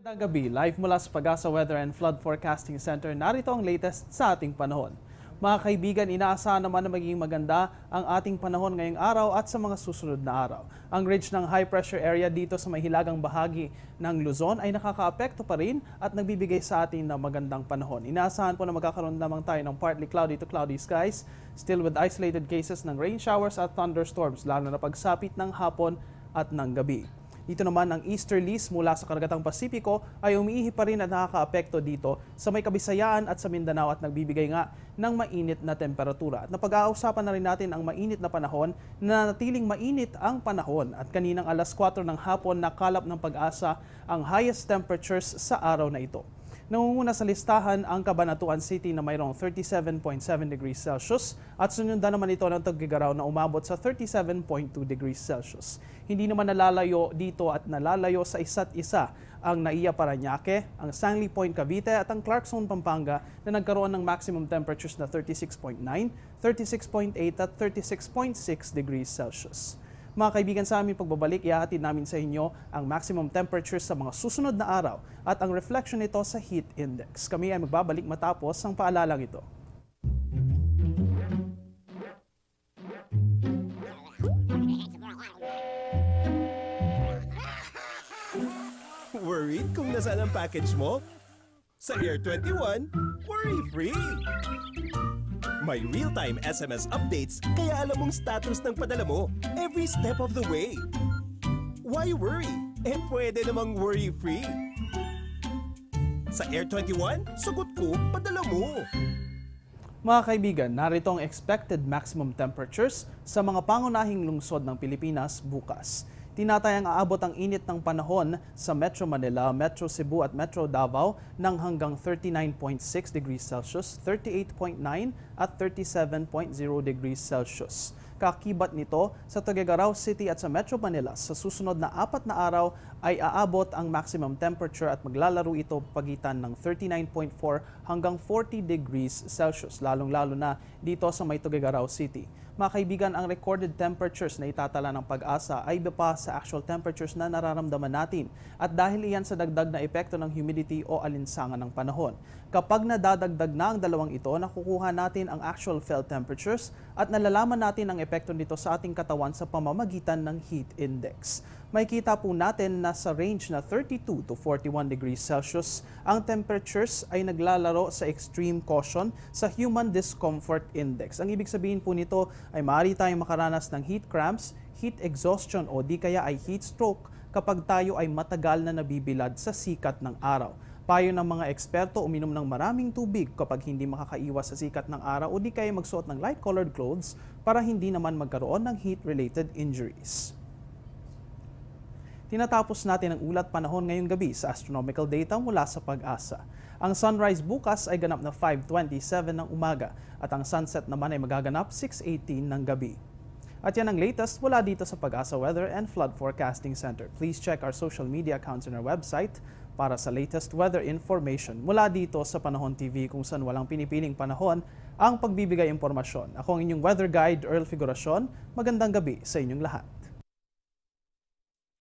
Magandang gabi, live mula sa Pag-asa Weather and Flood Forecasting Center. Narito ang latest sa ating panahon. Mga kaibigan, inaasahan naman na magiging maganda ang ating panahon ngayong araw at sa mga susunod na araw. Ang ridge ng high pressure area dito sa may hilagang bahagi ng Luzon ay nakakaapekto pa rin at nagbibigay sa atin ng magandang panahon. Inaasahan po na magkakaroon naman tayo ng partly cloudy to cloudy skies, still with isolated cases ng rain showers at thunderstorms, lalo na pagsapit ng hapon at ng gabi. Dito naman ang easterlies mula sa Karagatang Pasipiko ay umiihi pa rin at nakakaapekto dito sa may Kabisayaan at sa Mindanao at nagbibigay nga ng mainit na temperatura. At napag-ausapan na rin natin ang mainit na panahon na natiling mainit ang panahon at kaninang alas 4 ng hapon nakalap ng Pag-asa ang highest temperatures sa araw na ito. Nangunguna sa listahan ang Cabanatuan City na mayroong 37.7 degrees Celsius at sunundan naman ito ng Tuguegarao na umabot sa 37.2 degrees Celsius. Hindi naman nalalayo dito at nalalayo sa isa't isa ang Naiya Parañaque, ang Sangley Point Cavite at ang Clarkson Pampanga na nagkaroon ng maximum temperatures na 36.9, 36.8 at 36.6 degrees Celsius. Mga kaibigan, sa aming pagbabalik, ihahatid namin sa inyo ang maximum temperatures sa mga susunod na araw at ang reflection nito sa heat index. Kami ay magbabalik matapos ang paalalang ito. Worried kung nasaan ang package mo? Sa Air 21, worry-free! May real-time SMS updates kaya alam mong status ng padala mo every step of the way. Why worry? Pwede namang worry-free. Sa Air 21, sagot ko, padala mo. Mga kaibigan, narito ang expected maximum temperatures sa mga pangunahing lungsod ng Pilipinas bukas. Tinatayang aabot ang init ng panahon sa Metro Manila, Metro Cebu at Metro Davao ng hanggang 39.6 degrees Celsius, 38.9 at 37.0 degrees Celsius. Kakibat nito sa Tuguegarao City at sa Metro Manila sa susunod na 4 na araw ay aabot ang maximum temperature at maglalaro ito pagitan ng 39.4 hanggang 40 degrees Celsius, lalong-lalo na dito sa may Tuguegarao City. Mga kaibigan, ang recorded temperatures na itatala ng Pag-asa ay iba pa sa actual temperatures na nararamdaman natin at dahil iyan sa dagdag na epekto ng humidity o alinsangan ng panahon. Kapag nadadagdag na ang dalawang ito, nakukuha natin ang actual felt temperatures at nalalaman natin ang epekto nito sa ating katawan sa pamamagitan ng heat index. Makikita po natin na sa range na 32 to 41 degrees Celsius, ang temperatures ay naglalaro sa extreme caution sa Human Discomfort Index. Ang ibig sabihin po nito ay maaari tayong makaranas ng heat cramps, heat exhaustion o di kaya ay heat stroke kapag tayo ay matagal na nabibilad sa sikat ng araw. Payo ng mga eksperto, uminom ng maraming tubig kapag hindi makakaiwas sa sikat ng araw o di kaya magsuot ng light-colored clothes para hindi naman magkaroon ng heat-related injuries. Tinatapos natin ang ulat panahon ngayong gabi sa astronomical data mula sa Pag-asa. Ang sunrise bukas ay ganap na 5:27 ng umaga at ang sunset naman ay magaganap 6:18 ng gabi. At yan ang latest mula dito sa Pag-asa Weather and Flood Forecasting Center. Please check our social media accounts on our website para sa latest weather information mula dito sa Panahon TV kung saan walang pinipiling panahon ang pagbibigay impormasyon. Ako ang inyong weather guide, Earl Figuracion. Magandang gabi sa inyong lahat.